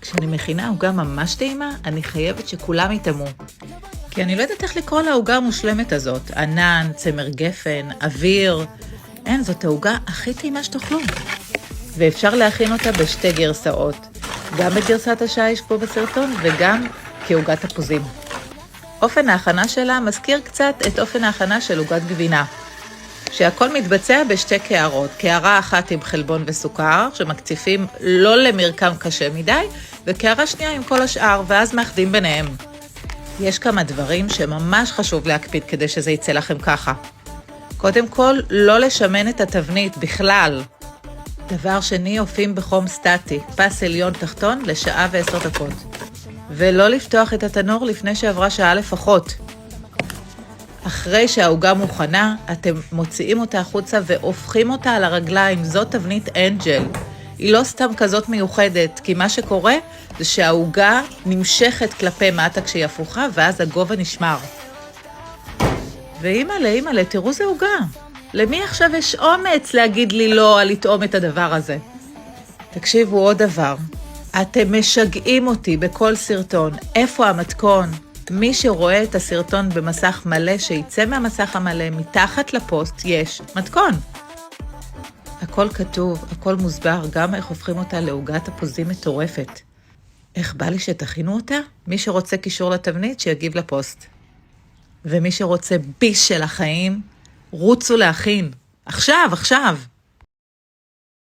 כשאני מכינה עוגה ממש טעימה, אני חייבת שכולם יתאמו. כי אני לא יודעת איך לקרוא לעוגה המושלמת הזאת. ענן, צמר גפן, אוויר. אין, זאת העוגה הכי טעימה שתאכלו. ואפשר להכין אותה בשתי גרסאות. גם בגרסת השיש פה בסרטון וגם כעוגת תפוזים. אופן ההכנה שלה מזכיר קצת את אופן ההכנה של עוגת גבינה. שהכל מתבצע בשתי קערות. קערה אחת עם חלבון וסוכר, שמקציפים לא למרקם קשה מדי, וקערה שנייה עם כל השאר, ואז מאחדים ביניהם. יש כמה דברים שממש חשוב להקפיד כדי שזה יצא לכם ככה. קודם כל, לא לשמן את התבנית בכלל. דבר שני, אופים בחום סטטי, פס עליון תחתון לשעה ו10 דקות. ולא לפתוח את התנור לפני שעברה שעה לפחות. אחרי שהעוגה מוכנה, אתם מוציאים אותה החוצה והופכים אותה על הרגליים. זאת תבנית אנג'ל. היא לא סתם כזאת מיוחדת, כי מה שקורה זה שהעוגה נמשכת כלפי מטה כשהיא הפוכה, ואז הגובה נשמר. ואימא'לה, תראו זה עוגה. למי עכשיו יש אומץ להגיד לי לא על לטעום את הדבר הזה? תקשיבו עוד דבר. אתם משגעים אותי בכל סרטון. איפה המתכון? מי שרואה את הסרטון במסך מלא, שיצא מהמסך המלא, מתחת לפוסט יש מתכון. הכל כתוב, הכל מוסבר, גם איך הופכים אותה לעוגת תפוזים מטורפת. איך בא לי שתכינו אותה? מי שרוצה קישור לתבנית, שיגיב לפוסט. ומי שרוצה ביס של החיים, רוצו להכין. עכשיו!